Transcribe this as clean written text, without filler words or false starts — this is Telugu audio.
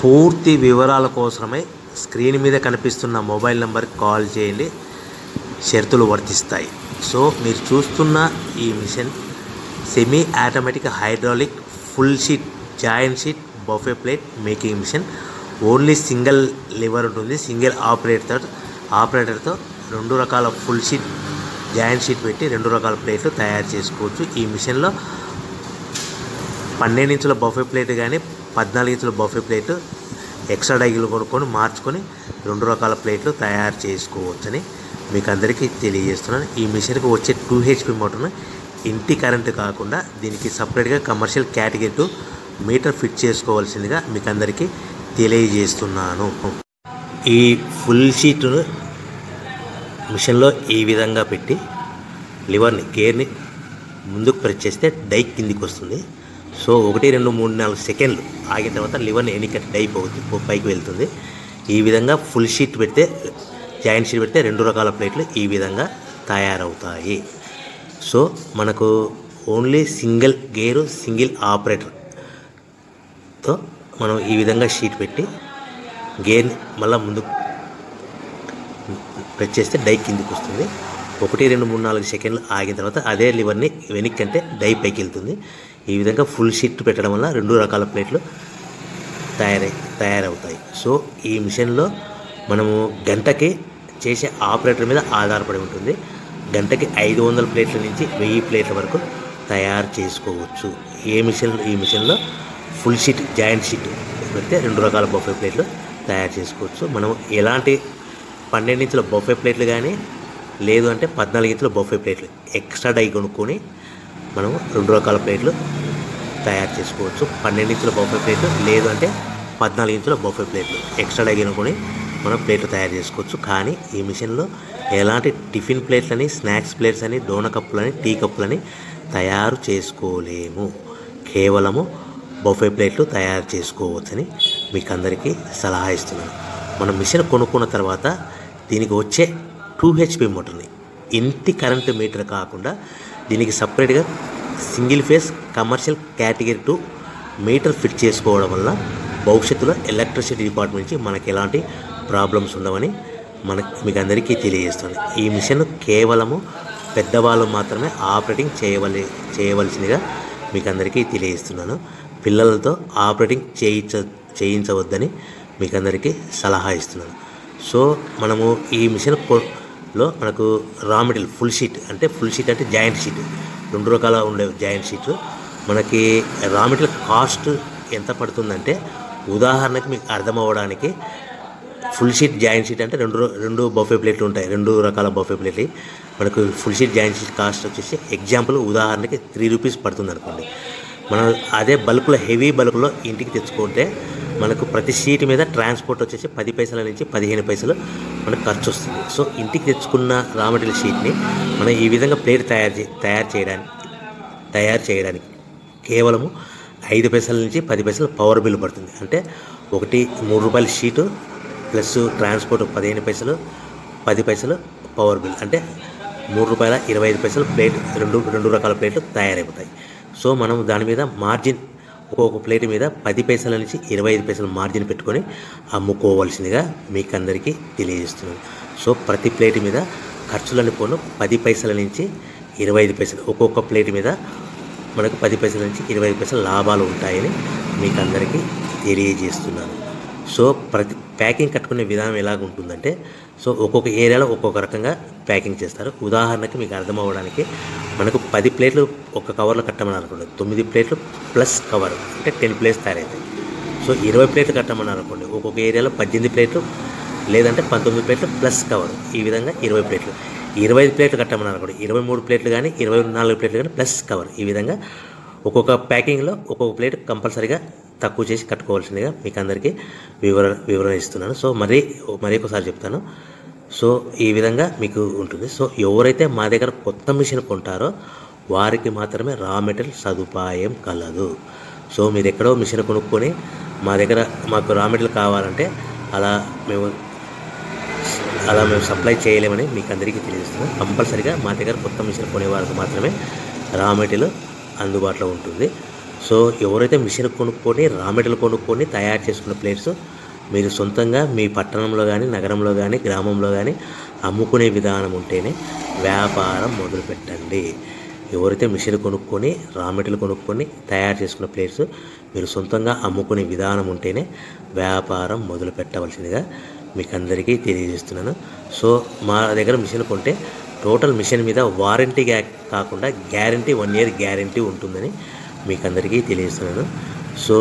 పూర్తి వివరాల కోసమై స్క్రీన్ మీద కనిపిస్తున్న మొబైల్ నెంబర్కి కాల్ చేయండి. షరతులు వర్తిస్తాయి. సో మీరు చూస్తున్న ఈ machine semi automatic hydraulic full sheet joint sheet buffet plate making machine. Only single lever ఉంటుంది. సింగిల్ ఆపరేటర్తో 2 రకాల ఫుల్ షీట్ జాయింట్ షీట్ పెట్టి 2 రకాల ప్లేట్లు తయారు చేసుకోవచ్చు. ఈ మిషన్లో 12 ఇంచుల బఫే ప్లేట్ కానీ 14 ఇంచుల బఫే ప్లేట్ ఎక్స్ట్రా డైగులు కొనుక్కొని మార్చుకొని 2 రకాల ప్లేట్లు తయారు చేసుకోవచ్చని మీకు అందరికీ తెలియజేస్తున్నాను. ఈ మిషన్కి వచ్చే 2 HP మోటార్ను ఇంటి కరెంటు కాకుండా దీనికి సపరేట్గా కమర్షియల్ కేటగిరీ 2 మీటర్ ఫిట్ చేసుకోవాల్సిందిగా మీకు అందరికీ తెలియజేస్తున్నాను. ఈ ఫుల్ షీట్ను మిషన్లో ఈ విధంగా పెట్టి లివర్ని గేర్ని ముందుకు ప్రెస్ చేస్తే డై కిందికి వస్తుంది. సో 1 2 3 4 సెకండ్లు ఆగిన తర్వాత లివర్ని ఎన్నికట్టి డై పైకి వెళ్తుంది. ఈ విధంగా ఫుల్ షీట్ పెడితే జాయింట్ షీట్ పెడితే 2 రకాల ప్లేట్లు ఈ విధంగా తయారవుతాయి. సో మనకు ఓన్లీ సింగిల్ గేరు సింగిల్ ఆపరేటర్తో మనం ఈ విధంగా షీట్ పెట్టి గేర్ని మళ్ళీ ముందుకు ప్రెస్ చేస్తే డై కిందికి వస్తుంది. 1 2 3 4 సెకండ్లు ఆగిన తర్వాత అదే లివర్ని వెనక్కి అంటే డై పైకి వెళ్తుంది. ఈ విధంగా ఫుల్ షీట్ పెట్టడం వల్ల 2 రకాల ప్లేట్లు తయారవుతాయి. సో ఈ మిషన్లో మనము గంటకి చేసే ఆపరేటర్ మీద ఆధారపడి ఉంటుంది. గంటకి 500 ప్లేట్ల నుంచి 1000 ప్లేట్ల వరకు తయారు చేసుకోవచ్చు. ఈ మిషన్లో ఫుల్ షీట్ జాయింట్ షీట్ పెడితే 2 రకాల బఫే ప్లేట్లు తయారు చేసుకోవచ్చు. మనం ఎలాంటి 12 ఇంచుల బఫే ప్లేట్లు కానీ లేదు అంటే 14 ఇంచుల బఫే ప్లేట్లు ఎక్స్ట్రా డై కొనుక్కొని మనం 2 రకాల ప్లేట్లు తయారు చేసుకోవచ్చు. 12 ఇంచుల బఫే ప్లేట్లు లేదు అంటే 14 ఇంచుల బఫే ప్లేట్లు ఎక్స్ట్రా డై కొనుక్కొని మనం ప్లేట్లు తయారు చేసుకోవచ్చు. కానీ ఈ మిషన్లో ఎలాంటి టిఫిన్ ప్లేట్లని స్నాక్స్ ప్లేట్స్ అని డోన కప్పులని టీ కప్పులని తయారు చేసుకోలేము. కేవలము బఫే ప్లేట్లు తయారు చేసుకోవచ్చని మీకు అందరికీ సలహా ఇస్తున్నాను. మనం మిషన్ కొనుక్కున్న తర్వాత దీనికి వచ్చే 2 HP మోటార్ని ఇంటి కరెంటు మీటర్ కాకుండా దీనికి సపరేట్గా single phase commercial category 2 metre fit చేసుకోవడం వల్ల భవిష్యత్తులో ఎలక్ట్రిసిటీ డిపార్ట్మెంట్ నుంచి మనకి ఎలాంటి ప్రాబ్లమ్స్ ఉండవని మీకు అందరికీ తెలియజేస్తుంది. ఈ మిషన్ కేవలము పెద్దవాళ్ళు మాత్రమే ఆపరేటింగ్ చేయవలసిందిగా మీకు అందరికీ తెలియజేస్తున్నాను. పిల్లలతో ఆపరేటింగ్ చేయించవద్దని మీకు అందరికీ సలహా ఇస్తున్నాను. సో మనము ఈ మిషన్లో మనకు రా మెటీరియల్ ఫుల్ షీట్ అంటే జాయింట్ షీట్ 2 రకాల ఉండే జాయింట్ షీట్ మనకి రా మెటీరియల్ కాస్ట్ ఎంత పడుతుందంటే ఉదాహరణకి మీకు అర్థం అవ్వడానికి ఫుల్ షీట్ జాయింట్ షీట్ అంటే 2 బఫే ప్లేట్లు ఉంటాయి. 2 రకాల బఫే ప్లేట్లు మనకు full sheet joint sheet cost వచ్చేసి ఎగ్జాంపుల్ ఉదాహరణకి 3 రూపీస్ పడుతుంది అనుకోండి. మనం అదే బల్క్లో హెవీ బల్క్లో ఇంటికి తెచ్చుకుంటే మనకు ప్రతి షీట్ మీద ట్రాన్స్పోర్ట్ వచ్చేసి 10 పైసల నుంచి 15 పైసలు మనకు ఖర్చు వస్తుంది. సో ఇంటికి తెచ్చుకున్న రా మెటీరియల్ షీట్ని మనం ఈ విధంగా ప్లేట్ తయారు చేయడానికి కేవలము 5 పైసల నుంచి 10 పైసలు పవర్ బిల్ పడుతుంది. అంటే ఒకటి 3 రూపాయల షీటు ప్లస్ ట్రాన్స్పోర్ట్ 15 పైసలు 10 పైసలు పవర్ బిల్ అంటే 3 రూపాయల 25 పైసలు ప్లేట్ 2 రకాల ప్లేట్లు తయారైపోతాయి. సో మనం దాని మీద మార్జిన్ ఒక్కొక్క ప్లేట్ మీద 10 పైసల నుంచి 25 పైసలు మార్జిన్ పెట్టుకొని అమ్ముకోవాల్సిందిగా మీకు అందరికీ తెలియజేస్తున్నాను. సో ప్రతి ప్లేట్ మీద ఖర్చులని పోను 10 పైసల నుంచి 25 పైసలు ఒక్కొక్క ప్లేట్ మీద మనకు 10 పైసల నుంచి 25 పైసలు లాభాలు ఉంటాయని మీకు అందరికీ తెలియజేస్తున్నాను. సో ప్రతి ప్యాకింగ్ కట్టుకునే విధానం ఎలాగ ఉంటుందంటే సో ఒక్కొక్క ఏరియాలో ఒక్కొక్క రకంగా ప్యాకింగ్ చేస్తారు. ఉదాహరణకి మీకు అర్థం అవ్వడానికి మనకు 10 ప్లేట్లు ఒక కవర్లో కట్టమని అనుకోండి 9 ప్లేట్లు ప్లస్ కవర్ అంటే 10 ప్లేట్స్ తయారవుతాయి. సో 20 ప్లేట్లు కట్టమని అనుకోండి ఒక్కొక్క ఏరియాలో 18 ప్లేట్లు లేదంటే 19 ప్లేట్లు ప్లస్ కవర్ ఈ విధంగా 20 ప్లేట్లు. 25 ప్లేట్లు కట్టమని అనుకోండి 23 ప్లేట్లు కానీ 24 ప్లేట్లు కానీ ప్లస్ కవర్ ఈ విధంగా ఒక్కొక్క ప్యాకింగ్లో ఒక్కొక్క ప్లేట్ కంపల్సరీగా తక్కువ చేసి కట్టుకోవాల్సిందిగా మీకు అందరికీ వివరణ ఇస్తున్నాను. సో మరీ ఒకసారి చెప్తాను. సో ఈ విధంగా మీకు ఉంటుంది. సో ఎవరైతే మా దగ్గర కొత్త మిషన్ కొంటారో వారికి మాత్రమే రా మెటీరియల్ సదుపాయం కలదు. సో మీరు ఎక్కడో మిషన్ కొనుక్కొని మాకు రా మెటీరియల్ కావాలంటే అలా మేము సప్లై చేయలేమని మీకు అందరికీ తెలియజేస్తున్నాం. కంపల్సరీగా మా దగ్గర కొత్త మిషన్ కొనే వారికి మాత్రమే రా మెటీరియల్ అందుబాటులో ఉంటుంది. సో ఎవరైతే మిషన్ కొనుక్కొని రా మెటీరియల్ కొనుక్కొని తయారు చేసుకున్న ప్లేట్స్ మీరు సొంతంగా మీ పట్టణంలో కానీ నగరంలో కానీ గ్రామంలో కానీ అమ్ముకునే విధానం ఉంటేనే వ్యాపారం మొదలుపెట్టండి. ఎవరైతే మిషన్ కొనుక్కొని రా మెటీరియల్ కొనుక్కొని తయారు చేసుకున్న ప్లేట్స్ మీరు సొంతంగా అమ్ముకునే విధానం ఉంటేనే వ్యాపారం మొదలు పెట్టవలసిందిగా మీకు అందరికీ తెలియజేస్తున్నాను. సో మా దగ్గర మిషన్ కొంటే టోటల్ మిషన్ మీద వారంటీ కాకుండా గ్యారంటీ 1 year గ్యారంటీ ఉంటుందని మీకు అందరికీ తెలియజేస్తున్నాను. సో